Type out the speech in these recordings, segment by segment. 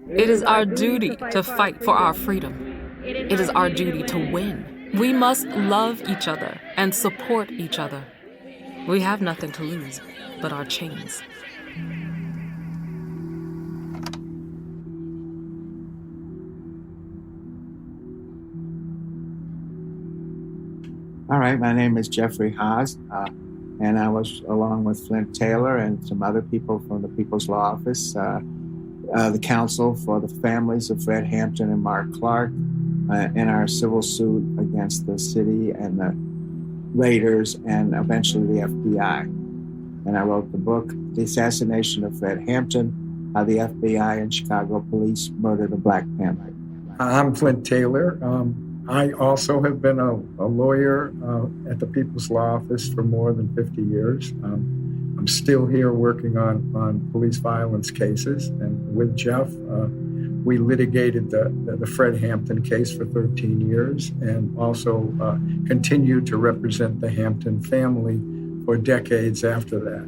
It is our duty to fight for our freedom. It is our duty to win. We must love each other and support each other. We have nothing to lose but our chains. All right, my name is Jeffery Haas, and I was along with Flint Taylor and some other people from the People's Law Office, the counsel for the families of Fred Hampton and Mark Clark in our civil suit against the city and the raiders and eventually the FBI. And I wrote the book, The Assassination of Fred Hampton, How the FBI and Chicago Police Murdered a Black Panther. I'm Flint Taylor. I also have been a lawyer at the People's Law Office for more than 50 years. I'm still here working on police violence cases. And with Jeff, we litigated the Fred Hampton case for 13 years and also continued to represent the Hampton family for decades after that.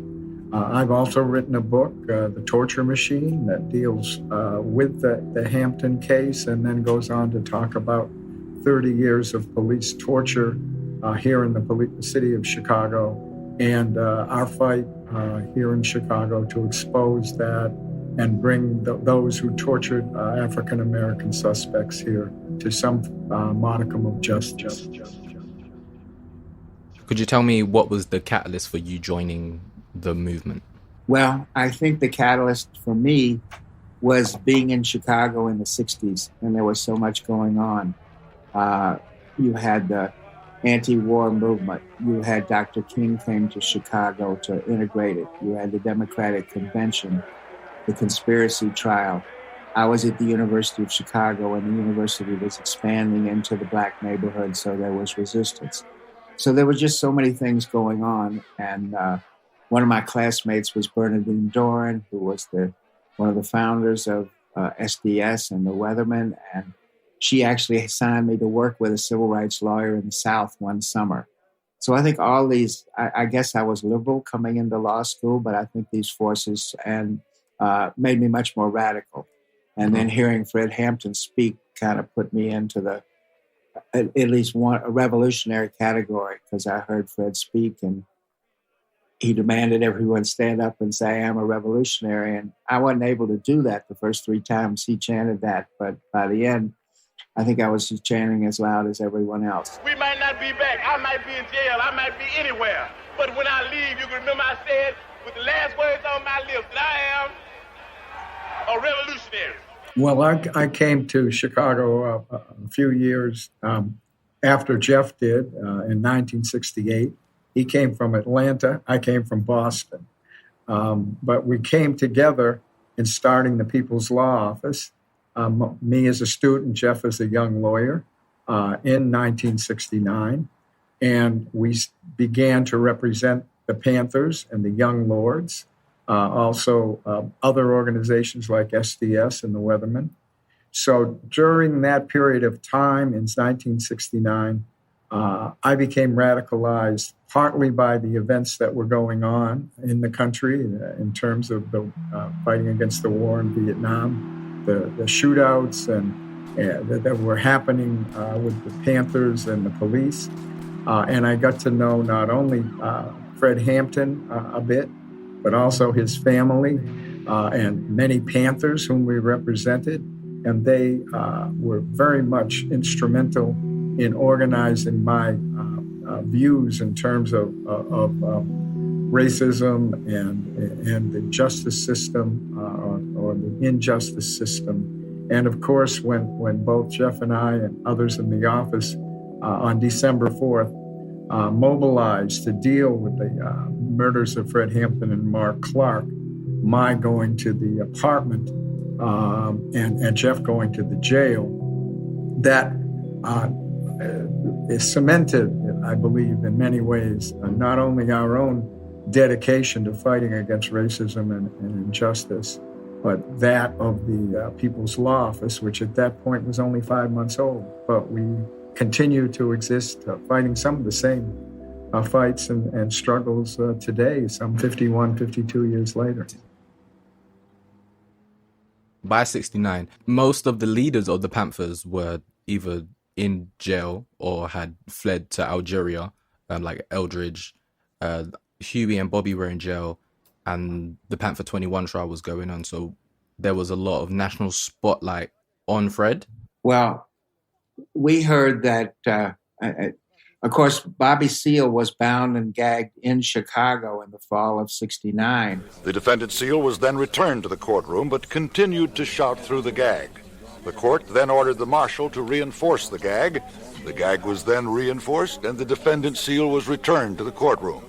I've also written a book, The Torture Machine, that deals with the Hampton case and then goes on to talk about 30 years of police torture here in the city of Chicago and our fight here in Chicago to expose that and bring those who tortured African-American suspects here to some modicum of justice. Could you tell me what was the catalyst for you joining the movement? Well, I think the catalyst for me was being in Chicago in the 60s, and there was so much going on. You had the anti-war movement. You had Dr. King came to Chicago to integrate it. You had the Democratic Convention, the conspiracy trial. I was at the University of Chicago, and the university was expanding into the black neighborhood, so there was resistance. So there were just so many things going on, and one of my classmates was Bernadine Doran, who was one of the founders of SDS and the Weathermen, and she actually assigned me to work with a civil rights lawyer in the South one summer. So I think all these, I guess I was liberal coming into law school, but I think these forces made me much more radical. And then hearing Fred Hampton speak kind of put me into at least a revolutionary category, because I heard Fred speak and he demanded everyone stand up and say, I'm a revolutionary. And I wasn't able to do that the first 3 times he chanted that. But by the end, I think I was just chanting as loud as everyone else. We might not be back. I might be in jail. I might be anywhere. But when I leave, you can remember I said with the last words on my lips that I am a revolutionary. Well, I came to Chicago a few years after Jeff did in 1968. He came from Atlanta. I came from Boston. But we came together in starting the People's Law Office. Me as a student, Jeff as a young lawyer in 1969. And we began to represent the Panthers and the Young Lords, also other organizations like SDS and the Weathermen. So during that period of time in 1969, I became radicalized partly by the events that were going on in the country in terms of the fighting against the war in Vietnam, the shootouts that were happening with the Panthers and the police. And I got to know not only Fred Hampton a bit, but also his family and many Panthers whom we represented. And they were very much instrumental in organizing my views in terms of racism and the justice system or the injustice system. And of course, when both Jeff and I and others in the office on December 4th mobilized to deal with the murders of Fred Hampton and Mark Clark, my going to the apartment and Jeff going to the jail, that is cemented, I believe, in many ways, not only our own dedication to fighting against racism and injustice, but that of the People's Law Office, which at that point was only 5 months old. But we continue to exist, fighting some of the same fights and struggles today, some 51, 52 years later. by 69, most of the leaders of the Panthers were either in jail or had fled to Algeria, like Eldridge. Huey and Bobby were in jail, and the Panther 21 trial was going on. So there was a lot of national spotlight on Fred. Well, we heard that, of course, Bobby Seale was bound and gagged in Chicago in the fall of 69. The defendant Seale was then returned to the courtroom, but continued to shout through the gag. The court then ordered the marshal to reinforce the gag. The gag was then reinforced, and the defendant Seale was returned to the courtroom.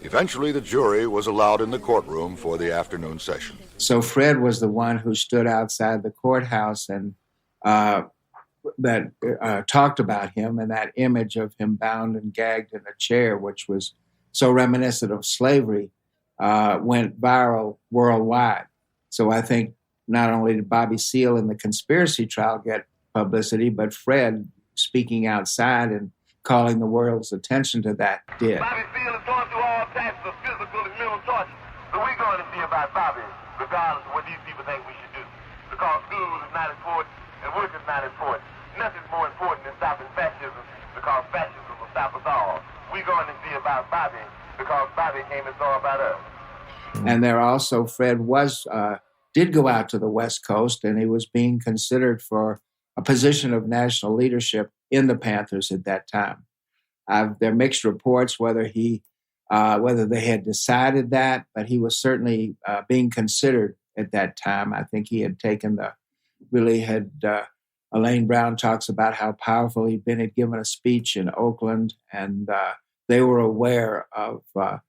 Eventually, the jury was allowed in the courtroom for the afternoon session. So Fred was the one who stood outside the courthouse and talked about him, and that image of him bound and gagged in a chair, which was so reminiscent of slavery, went viral worldwide. So I think not only did Bobby Seale in the conspiracy trial get publicity, but Fred speaking outside and calling the world's attention to that did. Bobby Seale is going through all types of physical and mental torture. So we're going to see about Bobby, regardless of what these people think we should do. Because school is not important and work is not important. Nothing's more important than stopping fascism, because fascism will stop us all. We're going to see about Bobby because Bobby came and saw about us. And there also, Fred did go out to the West Coast, and he was being considered for a position of national leadership in the Panthers at that time. There are mixed reports whether they had decided that, but he was certainly being considered at that time. I think he had Elaine Brown talks about how powerful he'd been. He'd given a speech in Oakland, and they were aware of what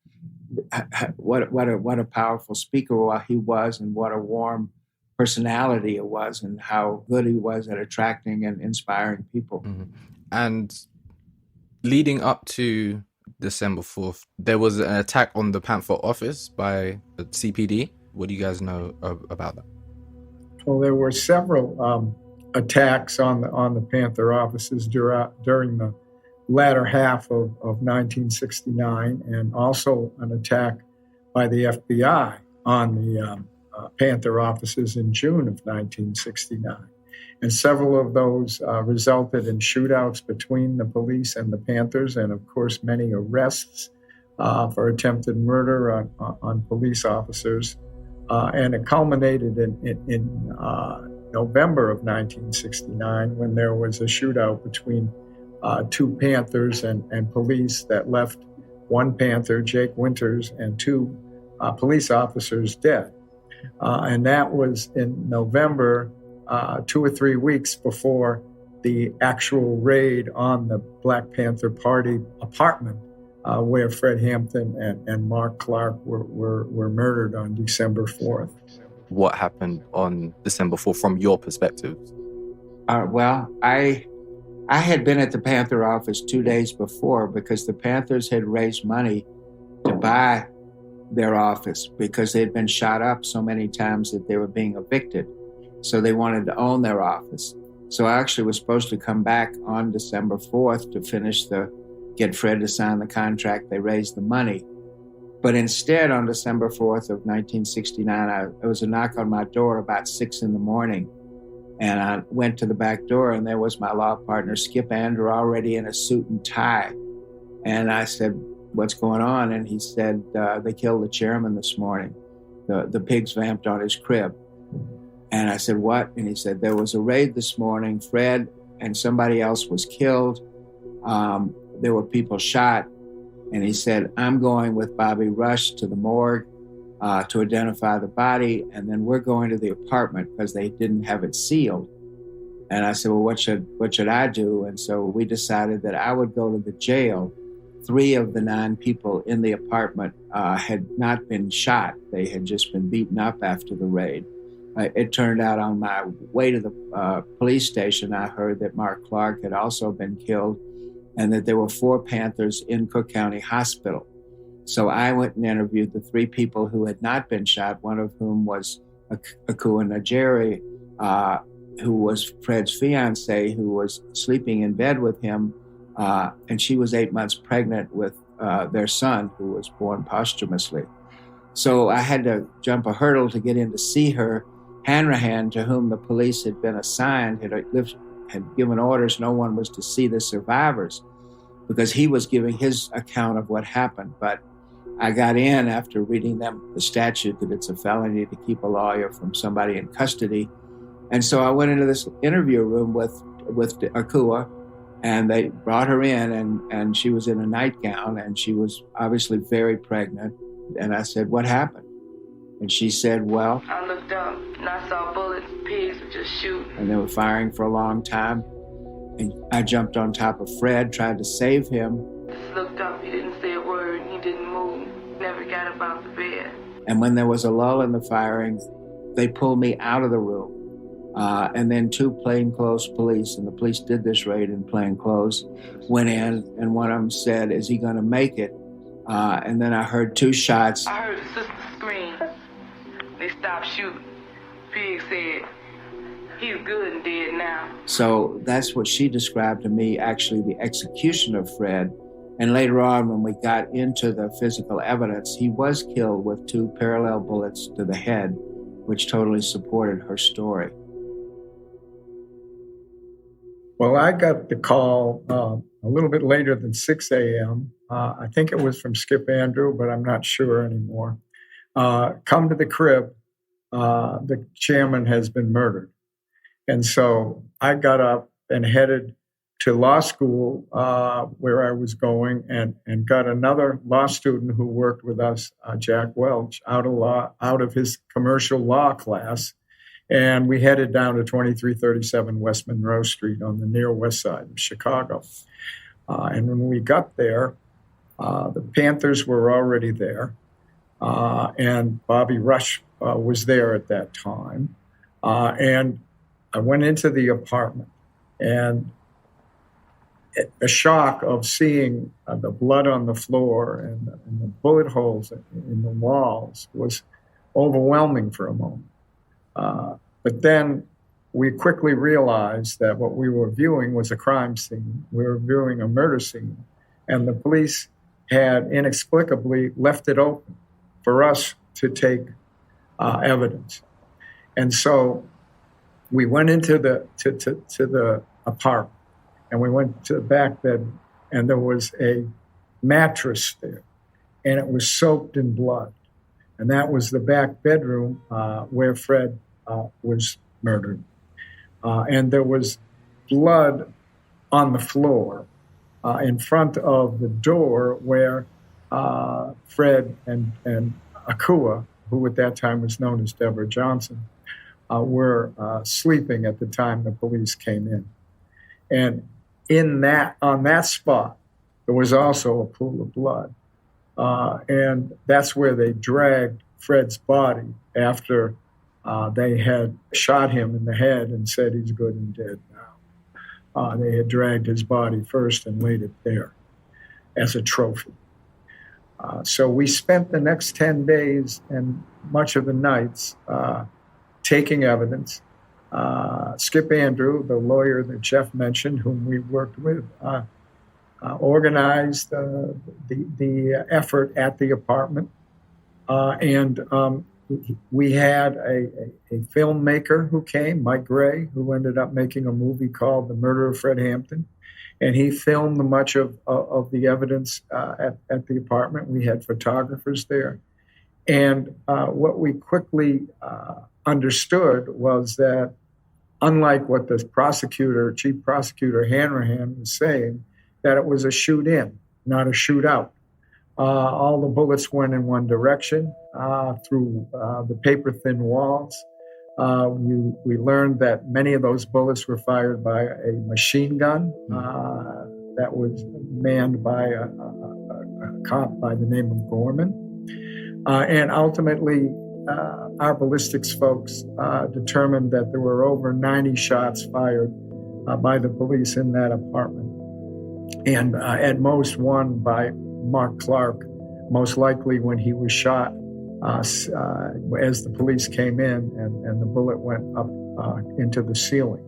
a powerful speaker he was, and what a warm personality it was, and how good he was at attracting and inspiring people. Mm-hmm. And leading up to December 4th, there was an attack on the Panther office by the CPD. What do you guys know about that? Well, there were several attacks on the Panther offices during the latter half of 1969, and also an attack by the FBI on the Panther offices in June of 1969. And several of those resulted in shootouts between the police and the Panthers, and of course many arrests for attempted murder on police officers. And it culminated in November of 1969 when there was a shootout between two Panthers and police that left one Panther, Jake Winters, and two police officers dead. And that was in November, 2 or 3 weeks before the actual raid on the Black Panther Party apartment where Fred Hampton and Mark Clark were murdered on December 4th. What happened on December 4th from your perspective? Well, I had been at the Panther office 2 days before, because the Panthers had raised money to buy their office because they had been shot up so many times that they were being evicted. So they wanted to own their office. So I actually was supposed to come back on December 4th to get Fred to sign the contract. They raised the money. But instead, on December 4th of 1969, there was a knock on my door about 6 a.m. And I went to the back door, and there was my law partner, Skip Andrew, already in a suit and tie. And I said, "What's going on?" And he said, "They killed the chairman this morning. The pigs vamped on his crib." And I said, "What?" And he said, "There was a raid this morning. Fred and somebody else was killed. There were people shot." And he said, "I'm going with Bobby Rush to the morgue to identify the body, and then we're going to the apartment because they didn't have it sealed." And I said, "Well, what should I do?" And so we decided that I would go to the jail. 3 of the 9 people in the apartment had not been shot. They had just been beaten up after the raid. It turned out on my way to the police station, I heard that Mark Clark had also been killed, and that there were 4 Panthers in Cook County Hospital. So I went and interviewed the 3 people who had not been shot, one of whom was Akua Najeri, who was Fred's fiancée, who was sleeping in bed with him, and she was 8 months pregnant with their son, who was born posthumously. So I had to jump a hurdle to get in to see her, Hanrahan, to whom the police had been assigned, had given orders no one was to see the survivors because he was giving his account of what happened. But I got in after reading them the statute that it's a felony to keep a lawyer from somebody in custody. And so I went into this interview room with Akua, and they brought her in, and she was in a nightgown, and she was obviously very pregnant. And I said, "What happened?" And she said, "Well," I looked up and I saw bullets, pigs were just shooting. And they were firing for a long time. And I jumped on top of Fred, tried to save him. Just looked up, he didn't say a word, he didn't move, never got about the bed. And when there was a lull in the firing, they pulled me out of the room. And then 2 plainclothes police, and the police did this raid in plainclothes, went in, and one of them said, "Is he going to make it?" And then I heard 2 shots. I heard a sister scream. They stopped shooting. Pig said, "He's good and dead now." So that's what she described to me, actually the execution of Fred. And later on, when we got into the physical evidence, he was killed with 2 parallel bullets to the head, which totally supported her story. Well, I got the call a little bit later than 6 a.m. I think it was from Skip Andrew, but I'm not sure anymore. Come to the crib. The chairman has been murdered. And so I got up and headed to law school where I was going, and got another law student who worked with us, Jack Welch, out of his commercial law class. And we headed down to 2337 West Monroe Street on the near west side of Chicago. And when we got there, the Panthers were already there. And Bobby Rush was there at that time. And I went into the apartment, and the shock of seeing the blood on the floor and the bullet holes in the walls was overwhelming for a moment. But then we quickly realized that what we were viewing was a crime scene. We were viewing a murder scene, and the police had inexplicably left it open for us to take evidence. And so we went into the apartment, and we went to the back bedroom, and there was a mattress there, and it was soaked in blood. And that was the back bedroom where Fred was murdered. And there was blood on the floor in front of the door where Fred and Akua, who at that time was known as Deborah Johnson, were sleeping at the time the police came in. And on that spot, there was also a pool of blood. And that's where they dragged Fred's body after they had shot him in the head and said he's good and dead now. They had dragged his body first and laid it there as a trophy. So we spent the next 10 days and much of the nights taking evidence. Skip Andrew, the lawyer that Jeff mentioned, whom we worked with, organized the effort at the apartment. And we had a filmmaker who came, Mike Gray, who ended up making a movie called The Murder of Fred Hampton. And he filmed much of the evidence at the apartment. We had photographers there. And what we quickly understood was that, unlike what the Chief Prosecutor Hanrahan was saying, that it was a shoot-in, not a shoot-out. All the bullets went in one direction through the paper-thin walls. We learned that many of those bullets were fired by a machine gun that was manned by a cop by the name of Gorman. And ultimately, our ballistics folks determined that there were over 90 shots fired by the police in that apartment. And at most one by Mark Clark, most likely when he was shot as the police came in and the bullet went up into the ceiling.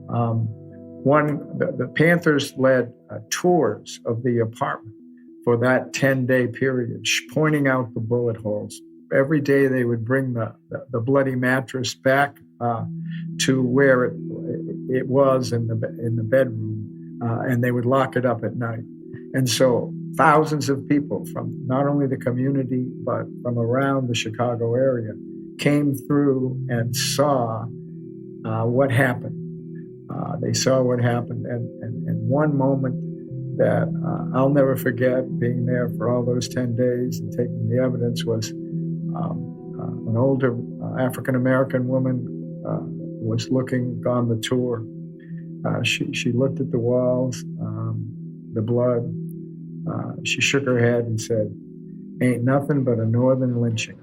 The Panthers led tours of the apartment for that 10-day period, pointing out the bullet holes, every day they would bring the bloody mattress back to where it was in the bedroom, and they would lock it up at night. And so thousands of people from not only the community, but from around the Chicago area came through and saw what happened. They saw what happened. And one moment that I'll never forget, being there for all those 10 days and taking the evidence, was an older African-American woman was looking on the tour. She looked at the walls, the blood. She shook her head and said, "Ain't nothing but a northern lynching."